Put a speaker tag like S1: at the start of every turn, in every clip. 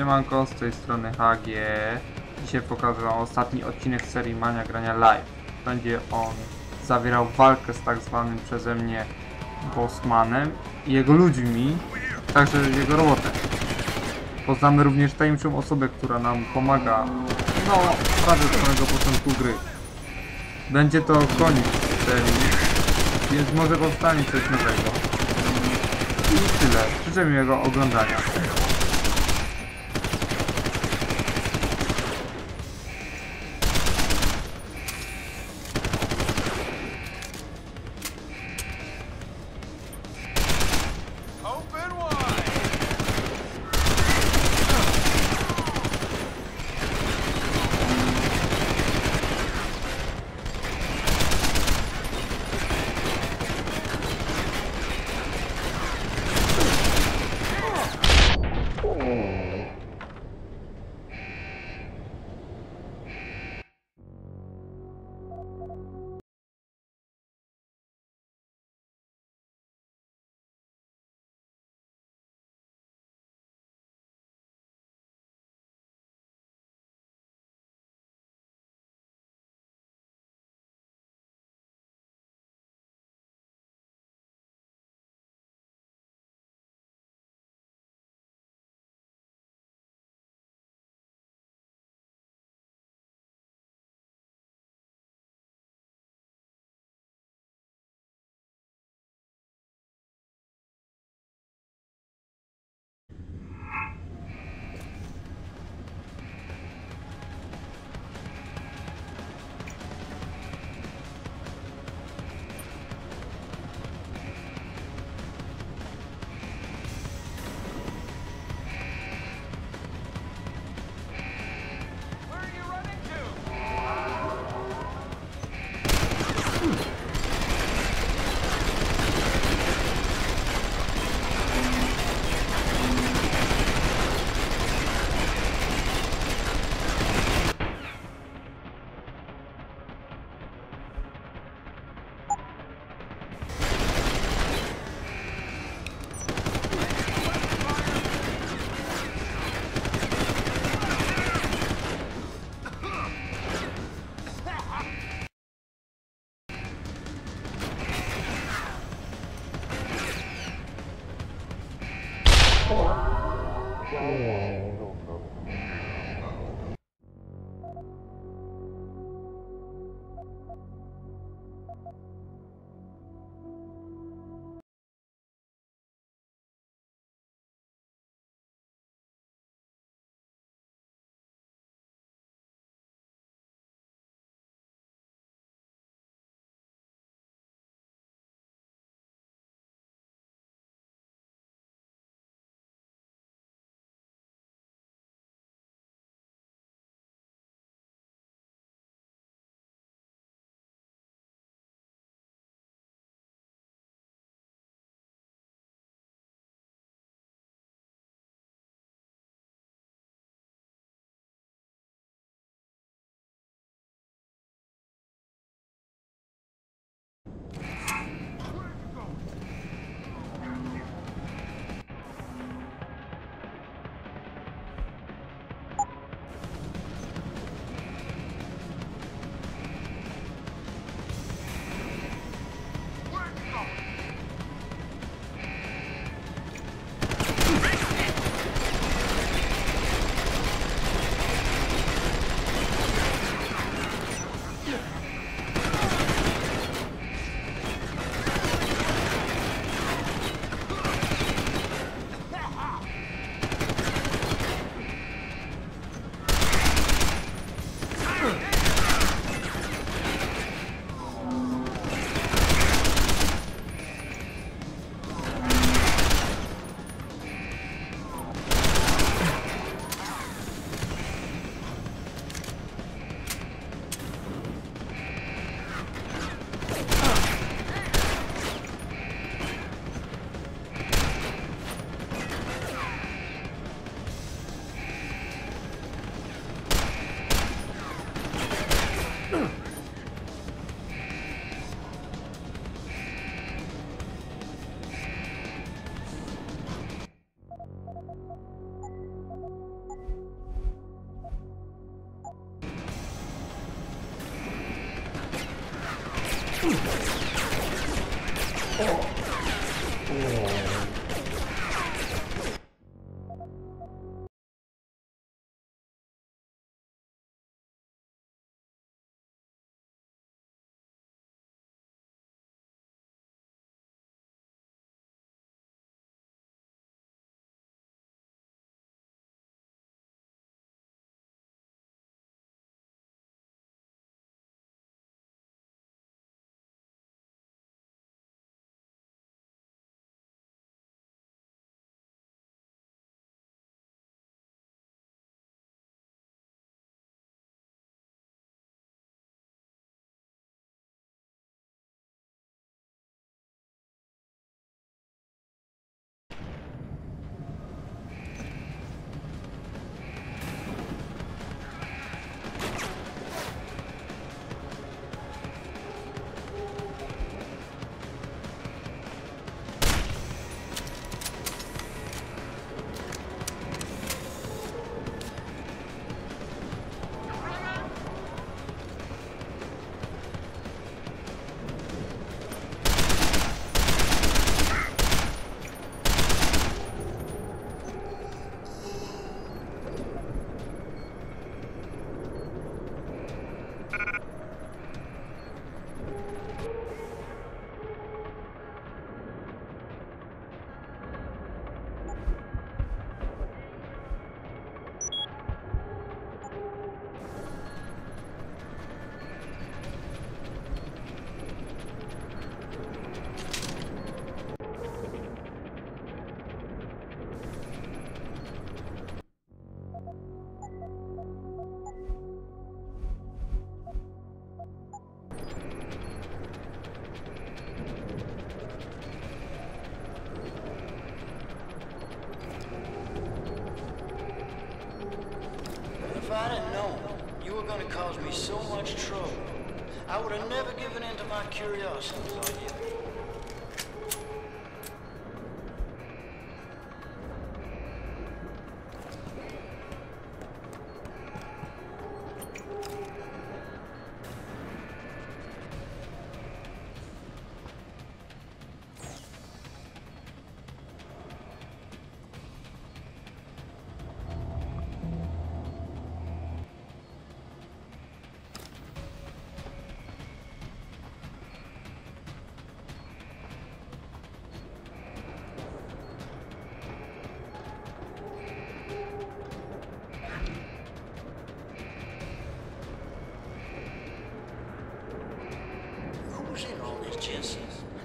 S1: Siemanko, z tej strony HG. Dzisiaj pokażę wam ostatni odcinek serii Mania Grania Live. Będzie on zawierał walkę z tak zwanym przeze mnie Bossmanem i jego ludźmi, także jego robotem. Poznamy również tajemniczą osobę, która nam pomaga, no, prawie od samego początku gry. Będzie to koniec serii, więc może powstanie coś nowego. I tyle. Życzę miłego oglądania.
S2: If I'd have known you were going to cause me so much trouble, I would have never given in to my curiosity, thought you.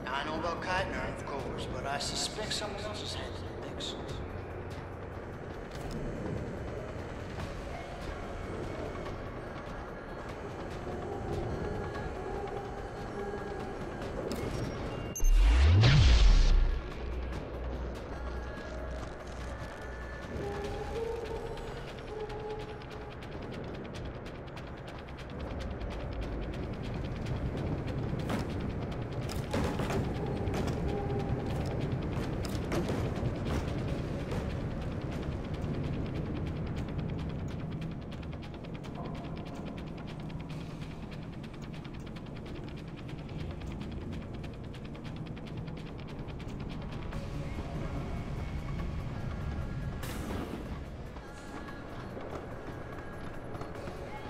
S2: Now, I know about Keitner, of course, but I suspect someone else has had the mix.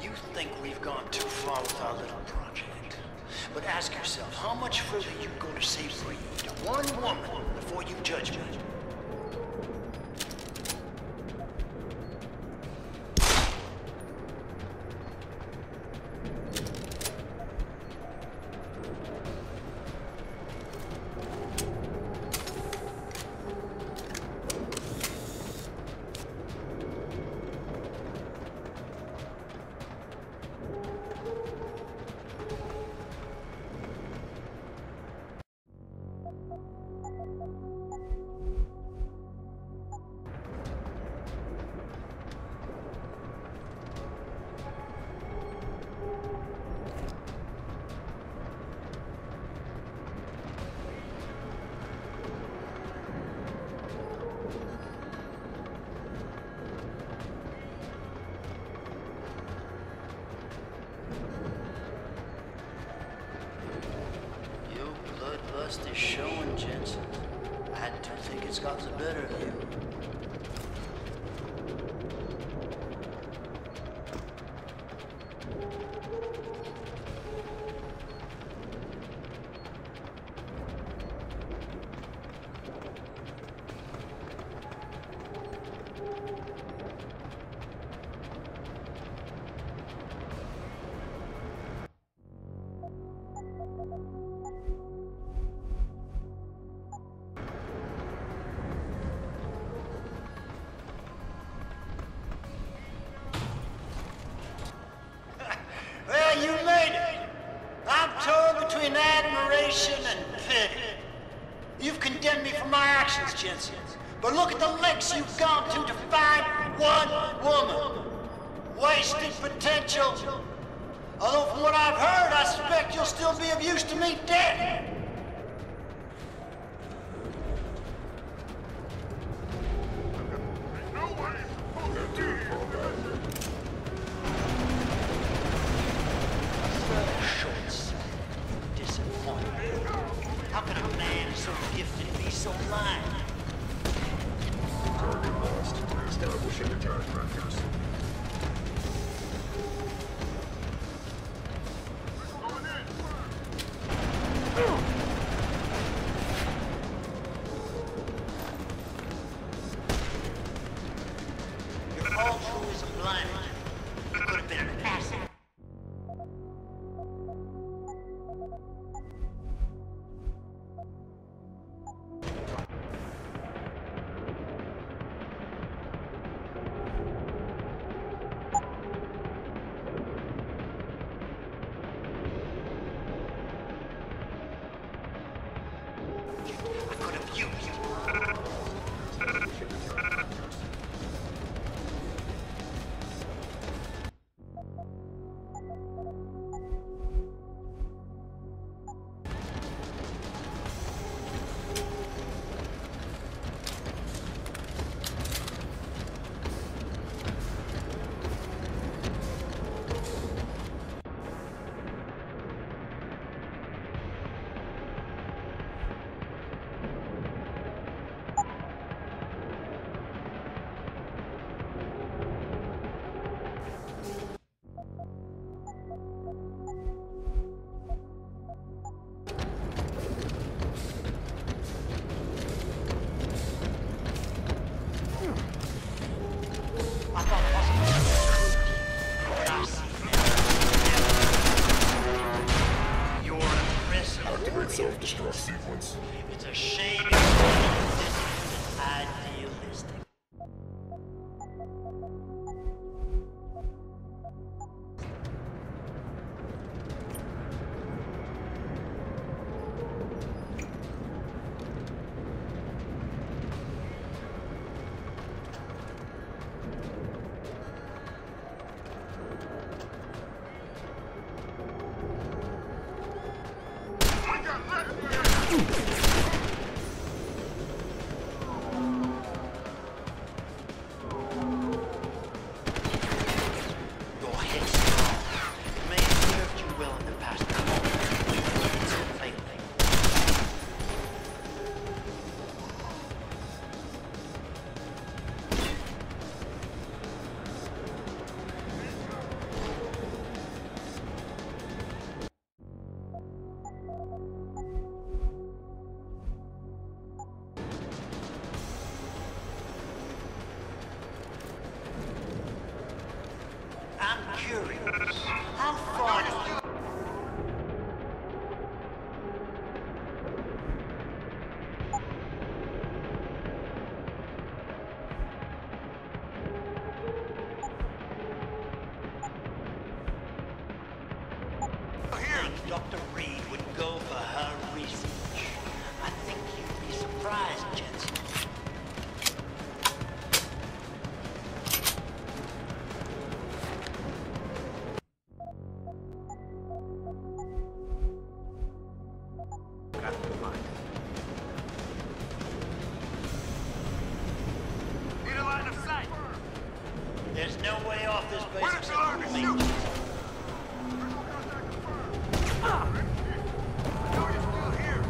S2: You think we've gone too far with our little project. But ask yourself, how much further you go to save Reed? One woman before you judge me. Lust is showing, Jensen. I do think it's got the better of you. Well, you made it. I'm torn between admiration and pity. You've condemned me for my actions, Jensen. But look at the lengths you've gone to find one woman. Wasted potential. Although from what I've heard, I suspect you'll still be of use to me dead. How can a man so gifted be so blind?
S3: Target lost. Establishing attack vectors.
S2: Your altruism blinded you. You could have been an asset. I could have used you. I thought it was but I see now. You're impressive.
S3: Activate self-destruct sequence.
S2: It's a shame it's idealistic. Your head's strong. It may have served you well in the past. Come on. It's unfailing. I'm curious. How far do you... Here, Dr. Reed would go for her research. I think you'd be surprised, Jensen.
S4: Need a line of sight.
S2: There's no way off this base except for me.
S4: I know you're still here.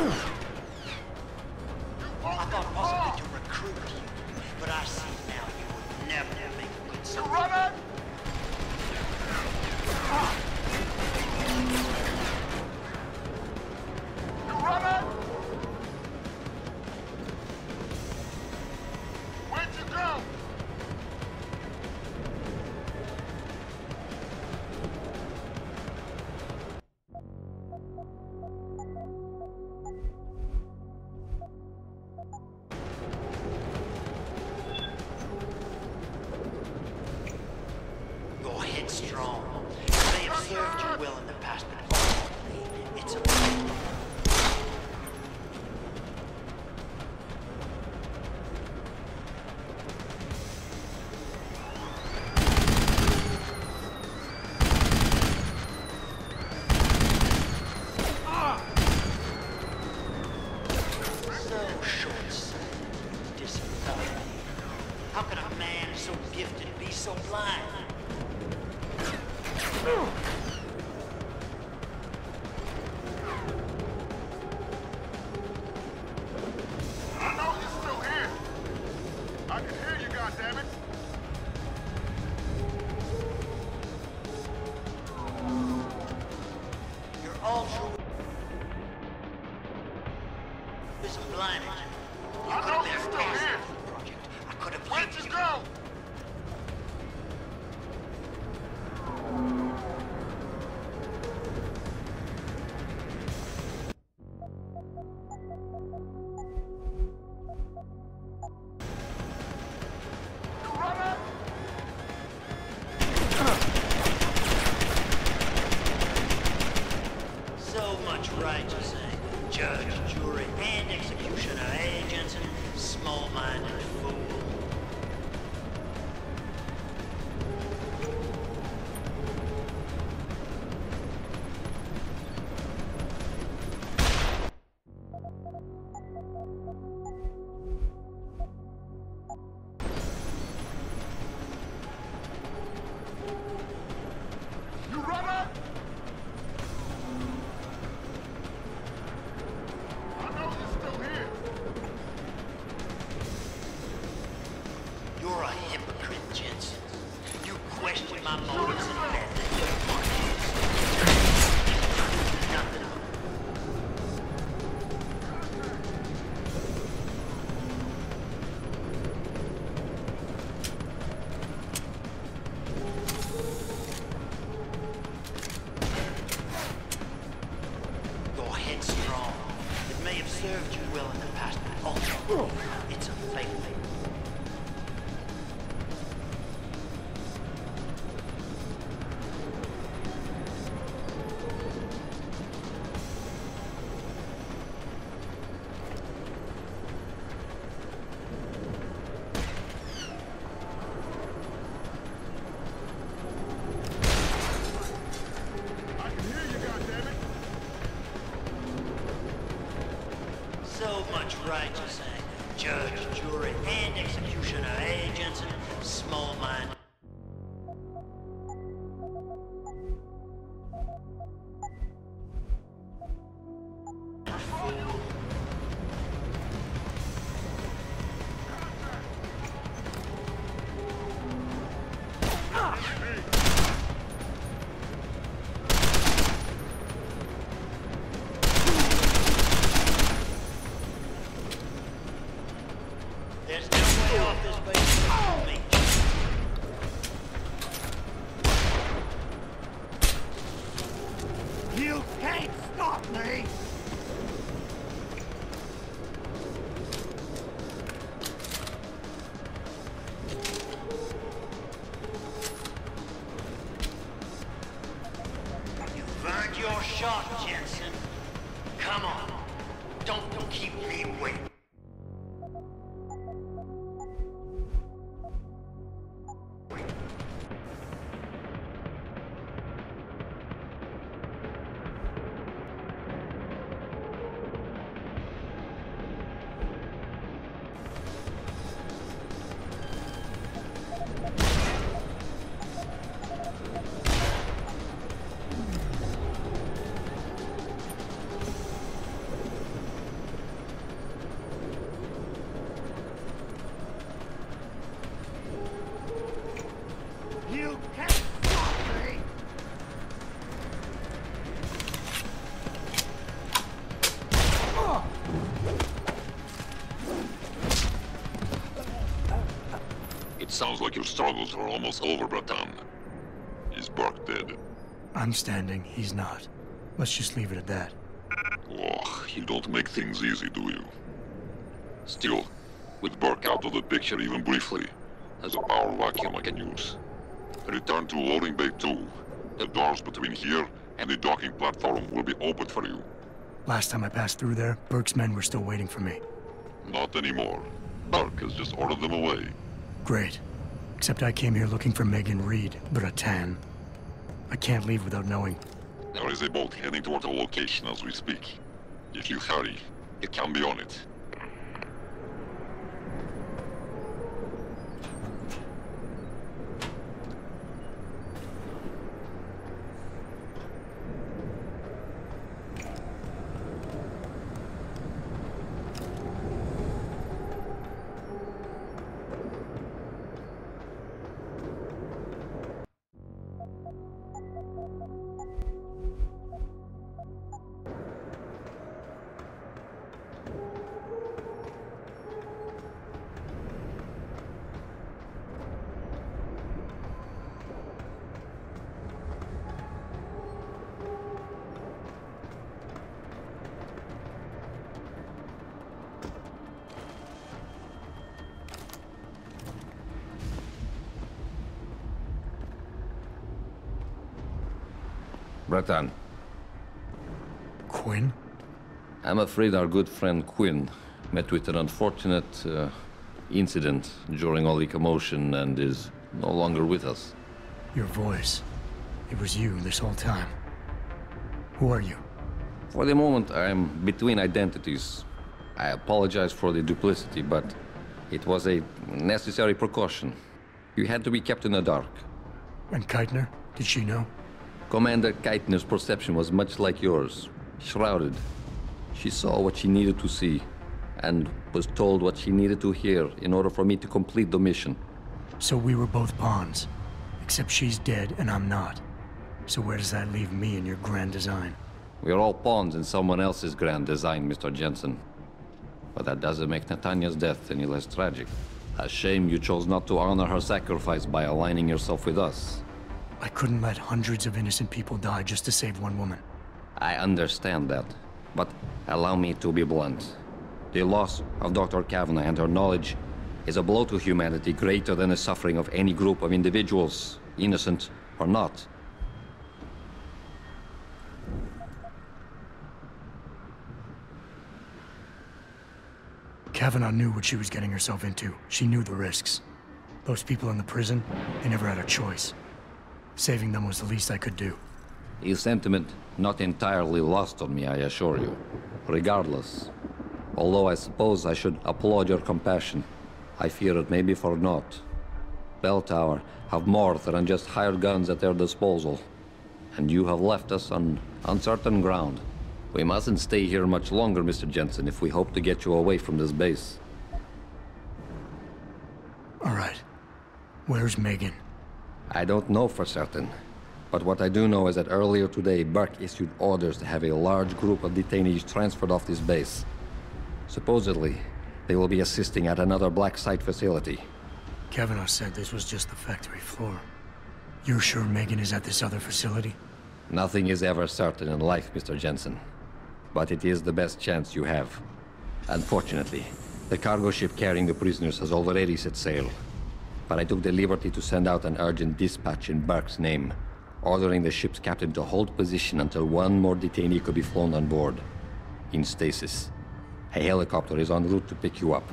S2: I thought possibly to recruit you, but I see now you would never make a good soldier.
S4: Runner! You runner! Where'd you go?
S2: You're headstrong. You may have served you well in the past, but ultimately, it's a pain. So short-sighted, disembodied. How can a man so gifted be so blind?
S4: I know you're still here. I can hear you, goddammit.
S2: Your altruism blinded you.
S4: I
S2: could
S4: know
S2: have been
S4: you're
S2: a
S4: still
S2: pastor
S4: here.
S2: for the project. I could have
S4: Where'd
S2: used
S4: you go? You runner!
S2: So much righteous anger. Judge, jury, and executioner, eh, Jensen? Small-minded fool.
S4: You runner! I know you're still here.
S2: You're a hypocrite, Jensen. You question my motives and methods. Nothing of it. Your head's strong. It may have served you well in the past, but ultimately, it's a failing.
S4: I can hear you, goddammit.
S2: So much righteous anger. Judge, jury, and executioner, eh, Jensen? Small-minded. There's no way off this base without me.
S4: You can't stop me!
S2: You've earned your shot, Jensen. Come on. Don't keep me waiting.
S3: It sounds like your struggles are almost over, Bratan. Is Burke dead?
S5: I'm standing, he's not. Let's just leave it at that.
S3: Oh, you don't make things easy, do you? Still, with Burke out of the picture even briefly, there's a power vacuum I can use. Return to loading bay 2. The doors between here and the docking platform will be open for you.
S5: Last time I passed through there, Burke's men were still waiting for me.
S3: Not anymore. Burke has just ordered them away.
S5: Great. Except I came here looking for Megan Reed, Bratan. I can't leave without knowing.
S3: There is a boat heading toward the location as we speak. If you hurry, you can be on it.
S6: Bratan,
S5: Quinn?
S6: I'm afraid our good friend Quinn met with an unfortunate incident during all the commotion and is no longer with us.
S5: Your voice. It was you this whole time. Who are you?
S6: For the moment, I'm between identities. I apologize for the duplicity, but it was a necessary precaution. You had to be kept in the dark.
S5: And Keitner? Did she know?
S6: Commander Keitner's perception was much like yours, shrouded. She saw what she needed to see, and was told what she needed to hear in order for me to complete the mission.
S5: So we were both pawns. Except she's dead and I'm not. So where does that leave me in your grand design?
S6: We are all pawns in someone else's grand design, Mr. Jensen. But that doesn't make Natanya's death any less tragic. A shame you chose not to honor her sacrifice by aligning yourself with us.
S5: I couldn't let hundreds of innocent people die just to save one woman.
S6: I understand that, but allow me to be blunt. The loss of Dr. Kavanagh and her knowledge is a blow to humanity greater than the suffering of any group of individuals, innocent or not.
S5: Kavanagh knew what she was getting herself into. She knew the risks. Those people in the prison, they never had a choice. Saving them was the least I could do.
S6: A sentiment not entirely lost on me, I assure you. Regardless, although I suppose I should applaud your compassion, I fear it may be for naught. Bell Tower have more than just hired guns at their disposal, and you have left us on uncertain ground. We mustn't stay here much longer, Mr. Jensen, if we hope to get you away from this base.
S5: All right. Where's Megan?
S6: I don't know for certain, but what I do know is that earlier today, Burke issued orders to have a large group of detainees transferred off this base. Supposedly, they will be assisting at another black site facility.
S5: Kavanagh said this was just the factory floor. You're sure Megan is at this other facility?
S6: Nothing is ever certain in life, Mr. Jensen. But it is the best chance you have. Unfortunately, the cargo ship carrying the prisoners has already set sail. But I took the liberty to send out an urgent dispatch in Burke's name, ordering the ship's captain to hold position until one more detainee could be flown on board. In stasis. A helicopter is en route to pick you up.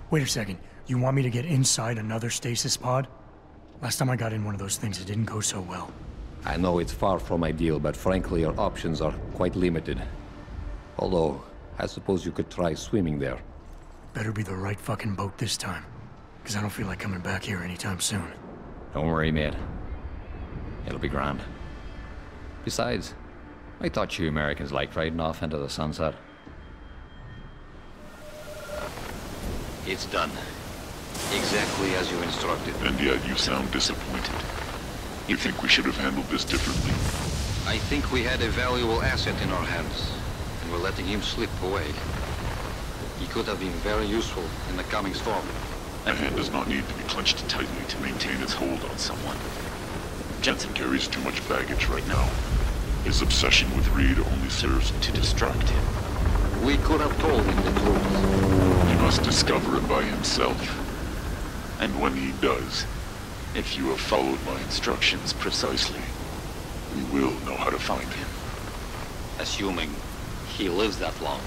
S5: Wait a second. You want me to get inside another stasis pod? Last time I got in one of those things, it didn't go so well.
S6: I know it's far from ideal, but frankly, your options are quite limited. Although, I suppose you could try swimming there.
S5: Better be the right fucking boat this time. Because I don't feel like coming back here anytime soon.
S6: Don't worry, mate. It'll be grand. Besides, I thought you Americans liked riding off into the sunset. It's done. Exactly as you instructed.
S3: And yet you sound disappointed. You think we should have handled this differently?
S6: I think we had a valuable asset in our hands, and were letting him slip away. He could have been very useful in the coming storm.
S3: A hand does not need to be clenched tightly to maintain its hold on someone. Jensen carries too much baggage right now. His obsession with Reed only serves to distract him.
S6: We could have told him the truth.
S3: He must discover it by himself. And when he does, if you have followed my instructions precisely, we will know how to find him.
S6: Assuming he lives that long.